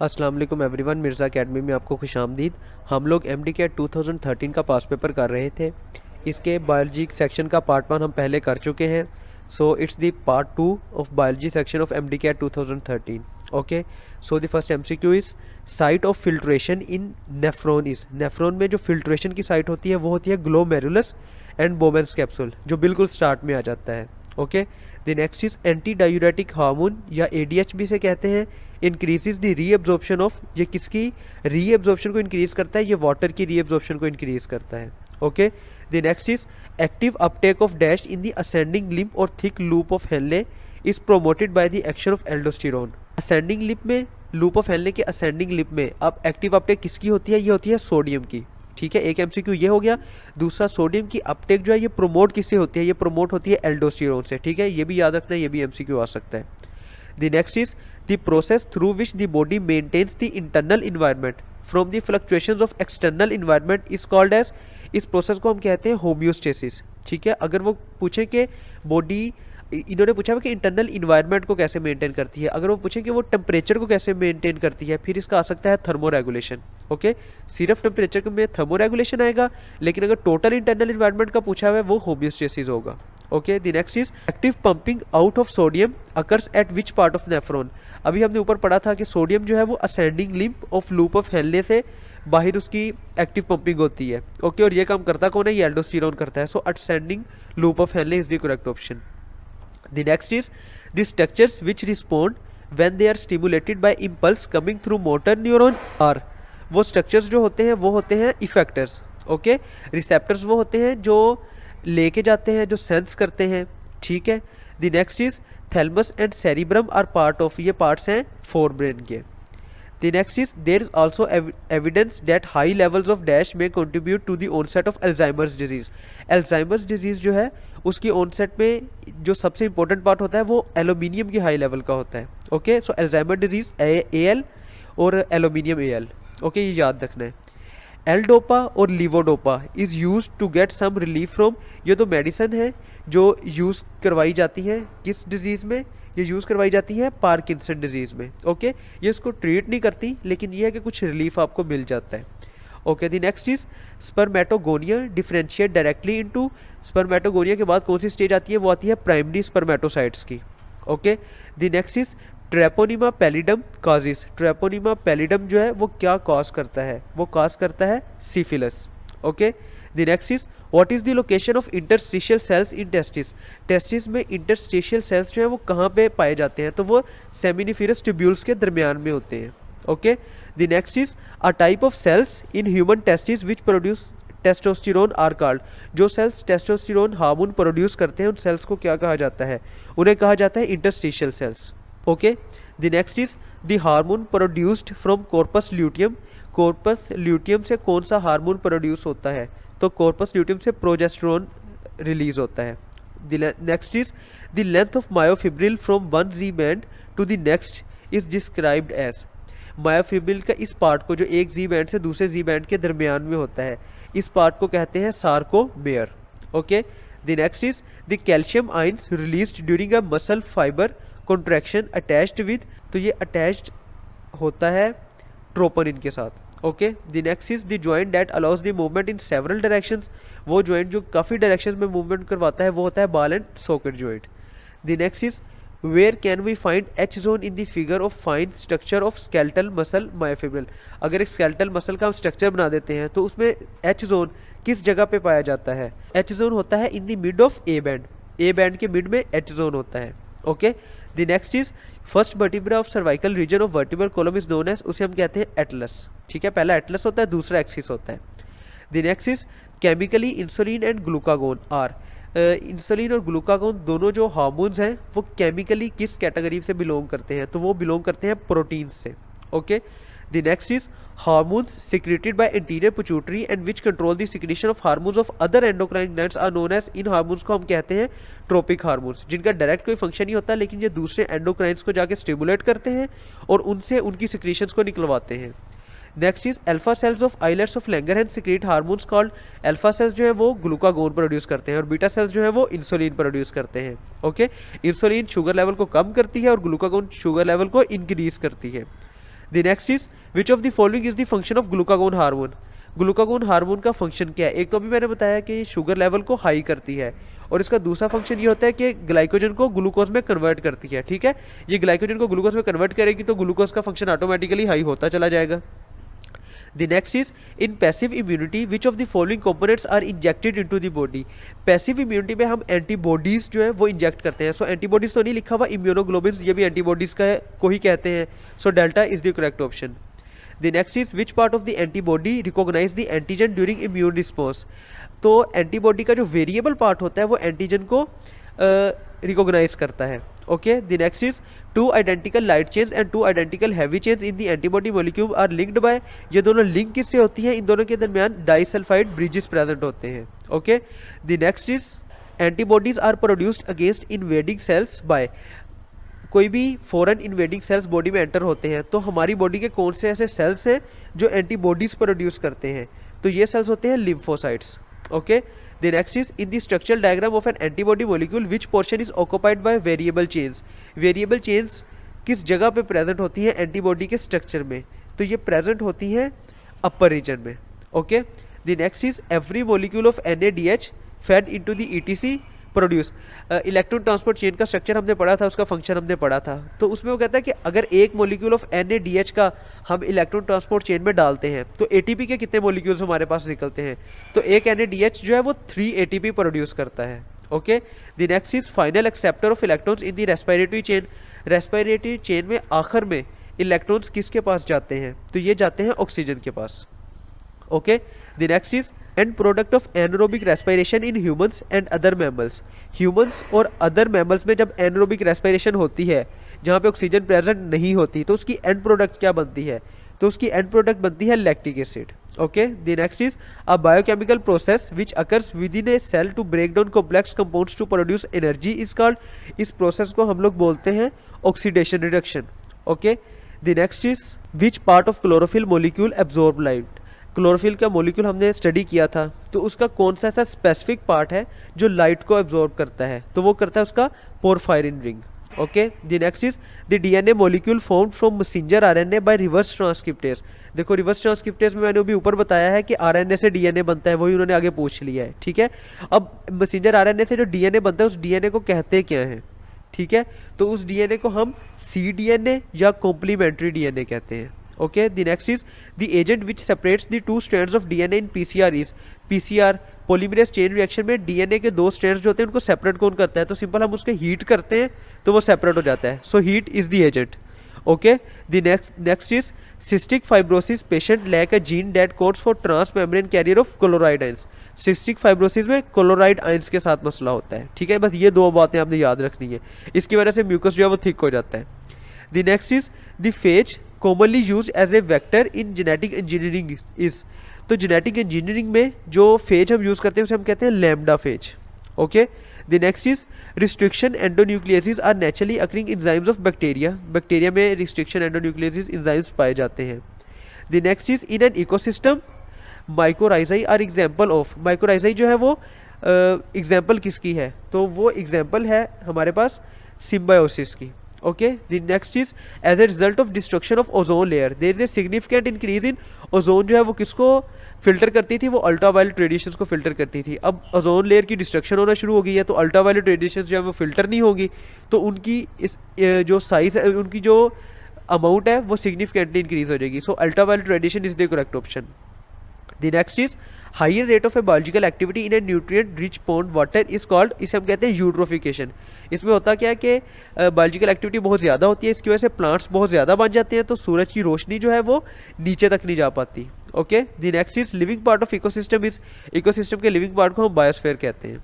अस्सलाम वालेकुम everyone, Mirza academy में आपको खुशामदीद। हम लोग एमडी कैट 2013 का पास पेपर कर रहे थे। इसके बायोलॉजी सेक्शन का पार्ट 1 हम पहले कर चुके हैं। So it's the part 2 of biology section of MDCAT 2013। Okay, so the first MCQ is site of filtration in nephron is. Nephron में जो फिल्ट्रेशन की साइट होती है वो होती है ग्लोमेरुलस एंड बोमेंस कैप्सूल, जो बिल्कुल स्टार्ट में आ जाता है। Okay, the next is anti diuretic hormone या एडीएच भी से कहते हैं, इंक्रीजेज द रीअब्जॉर्प्शन ऑफ। ये किसकी रीअब्जॉर्प्शन को इंक्रीज करता है? ये वाटर की रीअब्जॉर्प्शन को इंक्रीज करता है। Okay, the next is active uptake of dash in the ascending limb और thick loop of Henle is promoted by the action of aldosterone. Ascending limb में, लूप ऑफ हेनले के ascending limb में अब active Uptake किसकी होती है? ये होती है सोडियम की। ठीक है, एक एमसीक्यू ये हो गया। दूसरा, सोडियम की अपटेक जो है ये प्रोमोट किससे होती है? ये प्रोमोट होती है एल्डोस्टेरोन से। ठीक है, ये भी याद रखना है, ये भी एमसीक्यू आ सकता है। The next is the process through which the body maintains the internal environment from the fluctuations of external environment is called as. इस प्रोसेस को हम कहते हैं होम्योस्टेसिस। ठीक है, अगर वो पूछे कि बॉडी, इन्होंने पूछा है कि इंटरनल इन्वायरमेंट को कैसे मेंटेन करती है, अगर वो पूछे कि वो टेम्परेचर को कैसे मेंटेन करती है, फिर इसका आ सकता है थर्मो रेगुलेशन। ओके, सिर्फ टेम्परेचर में थर्मो रेगुलेशन आएगा, लेकिन अगर टोटल इंटरनल इन्वायरमेंट का पूछा हुआ है वो होम्योस्टेसिस होगा। Okay, the next is active pumping out of sodium occurs at which part of nephron. अभी हमने ऊपर पढ़ा था कि सोडियम जो है वो ascending limb of loop of Henley से बाहर उसकी एक्टिव पंपिंग होती है। ओके, और ये काम करता कौन है? ये एल्डोस्टेरोन करता है। So ascending loop of Henle is the correct option. The next is the structures which respond when they are stimulated by impulse coming through motor neuron are। वो structures जो होते हैं वो होते हैं effectors। ओके, receptors वो होते हैं जो लेके जाते हैं, जो सेंस करते हैं। ठीक है, the next is thalamus and cerebrum are part of, ये parts हैं forebrain के। The next is there is also evidence that high levels of dash may contribute to the onset of Alzheimer's disease। Alzheimer's disease जो है उसकी onset में जो सबसे important part होता है वो एल्यूमिनियम की हाई लेवल का होता है। Okay, so Alzheimer disease AL और एल्यूमिनियम AL। ओके, ये याद रखना है। एल-डोपा और levodopa is use to get some relief from. ये तो मेडिसिन है जो यूज करवाई जाती है किस डिजीज में? ये यूज़ करवाई जाती है पार्किंसन डिजीज़ में। ओके, ये इसको ट्रीट नहीं करती, लेकिन ये है कि कुछ रिलीफ आपको मिल जाता है। Okay, the next is spermatogonia differentiate directly into. Spermatogonia के बाद कौन सी स्टेज आती है? वो आती है प्राइमरी स्पर्मेटोसाइट्स की। Okay, the next is Treponema pallidum causes. Treponema pallidum जो है वो क्या कॉज करता है? वो कॉज करता है syphilis. Okay, the next is what is the location of interstitial cells in testis. Testis में इंटरस्टिशियल सेल्स जो है वो कहाँ पे पाए जाते हैं? तो वो सेमिनिफेरस ट्यूब्यूल्स के दरमियान में होते हैं। Okay, the next is a type of cells in human testis which produce testosterone are called. जो सेल्स टेस्टोस्टेरोन हार्मोन प्रोड्यूस करते हैं उन सेल्स को क्या कहा जाता है? उन्हें कहा जाता है interstitial cells. Okay, the next is the hormone produced from corpus luteum. Corpus luteum से कौन सा हार्मोन प्रोड्यूस होता है? तो कॉर्पस ल्यूटियम से प्रोजेस्टेरोन रिलीज होता है। Next is the length of myofibril from one G band to the next is described as. Myofibril का इस पार्ट को जो एक जी बैंड से दूसरे जी बैंड के दरमियान में होता है, इस पार्ट को कहते हैं sarcomere. Okay, the next is the calcium ions released during a muscle fibre contraction attached with. तो ये अटैच्ड होता है ट्रोपोनिन के साथ। Okay, the next is the joint that allows the movement in several directions. वो joint जो काफ़ी directions में मूवमेंट करवाता है वो होता है ball and socket joint. The next is where can we find H zone in the figure of fine structure of skeletal muscle myofibril. अगर एक स्केलेटल मसल का हम स्ट्रक्चर बना देते हैं तो उसमें एच जोन किस जगह पे पाया जाता है? एच जोन होता है in the mid of A band. A band के मिड में एच जोन होता है। Okay, the next is first vertebra of cervical region of vertebral column is known as, उसे हम कहते हैं एटलस। ठीक है, पहला एटलस होता है, दूसरा एक्सिस होता है। The next is chemically insulin and glucagon are. Insulin और ग्लूकागोन दोनों जो हार्मोन्स हैं वो केमिकली किस कैटेगरी से बिलोंग करते हैं? तो वो बिलोंग करते हैं प्रोटीन्स से। Okay, the next is hormones secreted by anterior pituitary and which control the secretion of hormones of other endocrine glands are known as. इन हार्मोन्स को हम कहते हैं ट्रोपिक हार्मोन्स, जिनका डायरेक्ट कोई फंक्शन नहीं होता, लेकिन ये दूसरे एंडोक्राइंस को जाके स्टिमुलेट करते हैं और उनसे उनकी सिक्रेशंस को निकलवाते हैं। Next is alpha cells of islets of Langerhans secrete hormones called. Alpha cells जो है वो ग्लूकागोन प्रोड्यूस करते हैं और बीटा सेल्स जो है वो इंसुलिन प्रोड्यूस करते हैं। ओके, इंसुलिन शुगर लेवल को कम करती है और ग्लूकागोन शुगर लेवल को इंक्रीज करती है। The next is which of the following is the function of glucagon hormone. Glucagon hormone का फंक्शन क्या है? एक तो अभी मैंने बताया कि शुगर लेवल को हाई करती है, और इसका दूसरा फंक्शन ये होता है कि ग्लाइकोजन को ग्लूकोज में कन्वर्ट करती है। ठीक है, ये ग्लाइकोजन को ग्लूकोज में कन्वर्ट करेगी तो ग्लूकोज का फंक्शन ऑटोमेटिकली हाई होता चला जाएगा। The next is in passive immunity which of the following components are injected into the body। Passive immunity में हम एंटीबॉडीज जो है वो इंजेक्ट करते हैं। सो एंटीबॉडीज तो नहीं लिखा हुआ, इम्यूनोग्लोबिन्स ये भी एंटीबॉडीज का को ही कहते हैं। So delta is the correct option. The next is which part of the antibody recognise the antigen during immune response. तो एंटीबॉडी का जो वेरिएबल पार्ट होता है वो एंटीजन को रिकॉग्नाइज करता है। Okay, the next is two identical light chains and two identical heavy chains in the antibody molecule are linked by. ये दोनों लिंक किससे होती हैं? इन दोनों के दरमियान डाइसल्फाइड ब्रिजेस प्रेजेंट होते हैं। Okay, the next is antibodies are produced against invading cells by. कोई भी फॉरेन इन्वेडिंग सेल्स बॉडी में एंटर होते हैं तो हमारी बॉडी के कौन से ऐसे सेल्स हैं जो एंटीबॉडीज प्रोड्यूस करते हैं? तो ये सेल्स होते हैं lymphocytes. Okay, the next is in the structural diagram of an antibody molecule which portion is occupied by variable chains। variable chains किस जगह पे प्रेजेंट होती हैं एंटीबॉडी के स्ट्रक्चर में? तो ये प्रेजेंट होती हैं अपर रीजन में। Okay, the next is every molecule of NADH fed into the ETC produce. Electron transport chain का स्ट्रक्चर हमने पढ़ा था, उसका फंक्शन हमने पढ़ा था। तो उसमें वो कहता है कि अगर एक मॉलिक्यूल ऑफ NADH का हम इलेक्ट्रॉन ट्रांसपोर्ट चेन में डालते हैं तो ATP के कितने मॉलिक्यूल्स हमारे पास निकलते हैं? तो एक NADH जो है वो 3 ATP प्रोड्यूस करता है। Okay, the next is final acceptor of electrons in the respiratory chain. Respiratory chain में आखिर में इलेक्ट्रॉन्स किसके पास जाते हैं? तो ये जाते हैं ऑक्सीजन के पास। Okay, the next is end product of anaerobic respiration in humans and other mammals. Humans और अदर मैमल्स में जब एनरोबिक रेस्पिरेशन होती है जहाँ पे ऑक्सीजन प्रेजेंट नहीं होती तो उसकी एंड प्रोडक्ट क्या बनती है? तो उसकी एंड प्रोडक्ट बनती है lactic acid. Okay, the next is a biochemical process which occurs within a cell to break down complex compounds to produce energy is called. इस प्रोसेस को हम लोग बोलते हैं oxidation reduction. Okay, the next is which part of chlorophyll molecule absorb light. Chlorophyll का molecule हमने study किया था, तो उसका कौन सा ऐसा स्पेसिफिक पार्ट है जो लाइट को एब्जॉर्ब करता है? तो वो करता है उसका porphyrin ring. Okay, the next is the DNA molecule formed from messenger RNA by reverse transcriptase. देखो रिवर्स ट्रांसक्रिप्टेज में मैंने अभी ऊपर बताया है कि आरएनए से डीएनए बनता है, वही उन्होंने आगे पूछ लिया है। ठीक है, अब मैसेंजर आरएनए से जो डीएनए बनता है उस डीएनए को कहते क्या है? ठीक है, तो उस डीएनए को हम cDNA या कॉम्प्लीमेंट्री डीएनए कहते हैं। Okay, the next is the agent which separates the two strands of DNA in PCR is PCR। Polymerase chain reaction में डीएनए के 2 स्ट्रैंड्स जो होते हैं उनको सेपरेट कौन करता है? तो सिंपल हम उसके हीट करते हैं तो वो सेपरेट हो जाता है। So heat is the agent. Okay, the next is cystic fibrosis patient lack a gene that codes for transmembrane carrier of chloride ions. Cystic fibrosis में क्लोराइड आयंस के साथ मसला होता है। ठीक है, बस ये 2 बातें आपने याद रखनी है, इसकी वजह से म्यूकस जो है वो थिक हो जाता है। The next is the phase commonly used as a vector in genetic engineering is। तो जेनेटिक इंजीनियरिंग में जो फेज हम यूज करते हैं उसे हम कहते हैं lambda phage. Okay, the next is restriction endonucleases are naturally occurring enzymes of bacteria. Bacteria में रिस्ट्रिक्शन एंडोन्यूक्लियसिस एंजाइम्स पाए जाते हैं। The next is in an ecosystem mycorrhizae are example of. Mycorrhizae जो है वो एग्जाम्पल किसकी है? तो वो एग्जाम्पल है हमारे पास सिम्बायोसिस की। Okay, the next is as a result of destruction of ozone layer there is a significant increase in ozone. जो है वो किसको फिल्टर करती थी? वो अल्ट्रावायलेट रेडिएशंस को फिल्टर करती थी। अब ओजोन लेयर की डिस्ट्रक्शन होना शुरू हो गई है तो अल्ट्रावायलेट रेडिएशंस जो है वो फिल्टर नहीं होगी, तो उनकी इस जो साइज है, उनकी जो अमाउंट है वो सिग्निफिकेंटली इंक्रीज हो जाएगी। So ultraviolet radiation is the correct option. The next is higher rate of a biological activity in a nutrient rich pond water is called. इसे हम कहते हैं यूट्रोफिकेशन। इसमें होता क्या है कि बायोलॉजिकल एक्टिविटी बहुत ज़्यादा होती है, इसकी वजह से प्लांट्स बहुत ज़्यादा बन जाते हैं तो सूरज की रोशनी जो है वो नीचे तक नहीं जा पाती। Okay, the next is living part of ecosystem is. Ecosystem के लिविंग पार्ट को हम बायोस्फीयर कहते हैं।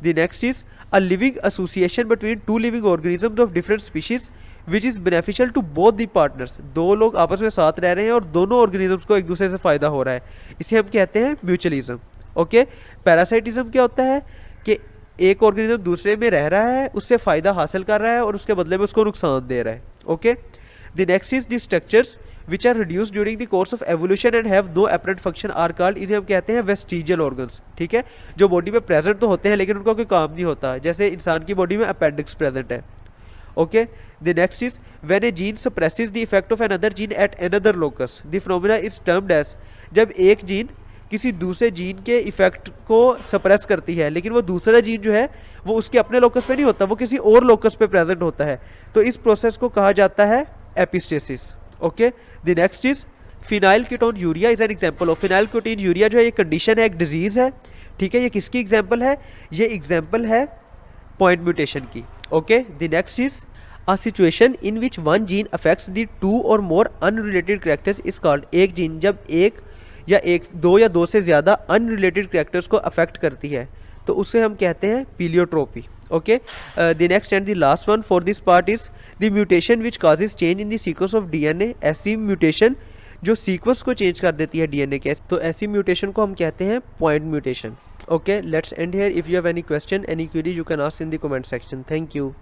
The next is a living association between 2 living organisms of different species which is beneficial to both the partners. 2 लोग आपस में साथ रह रहे हैं और दोनों ऑर्गेनिजम्स को एक दूसरे से फायदा हो रहा है, इसे हम कहते हैं म्यूचुअलिज्म। ओके, पैरासाइटिज्म क्या होता है कि एक ऑर्गेनिज्म दूसरे में रह रहा है, उससे फायदा हासिल कर रहा है और उसके बदले में उसको नुकसान दे रहा है। Okay, the next is the structures which are reduced during the course of evolution and have no apparent function are called. इन्हें हम कहते हैं वेस्टिजियल ऑर्गन्स। ठीक है, जो बॉडी में प्रेजेंट तो होते हैं लेकिन उनका कोई काम नहीं होता, जैसे इंसान की बॉडी में अपेंडिक्स प्रेजेंट है। Okay, The next is when a gene suppresses the effect of another gene at another locus. The phenomena is termed as, जब एक जीन किसी दूसरे जीन के इफेक्ट को सप्रेस करती है लेकिन वो दूसरा जीन जो है वो उसके अपने लोकस पे नहीं होता, वो किसी और लोकस पे प्रेजेंट होता है, तो इस प्रोसेस को कहा जाता है epistasis. Okay, the next is phenyl ketone urea is an example of. Phenyl ketone urea जो है ये कंडीशन है, एक डिजीज है, ठीक है। ये किसकी एग्जांपल है? ये एग्जांपल है पॉइंट म्यूटेशन की। Okay, the next is a situation in which one gene affects the two और मोर अनरिलेटेड कैरेक्टर्स इज कॉल्ड। एक जीन जब दो या दो से ज्यादा अनरिलेटेड कैरेक्टर्स को अफेक्ट करती है तो उसे हम कहते हैं pleiotropy. Okay, the next and the last one for this part is the mutation which causes change in the sequence of DNA. ऐसी म्यूटेशन जो सीक्वेंस को चेंज कर देती है डीएनए के, तो ऐसी म्यूटेशन को हम कहते हैं point mutation. Okay, let's end here. If you have any question, any query, you can ask in the comment section. Thank you.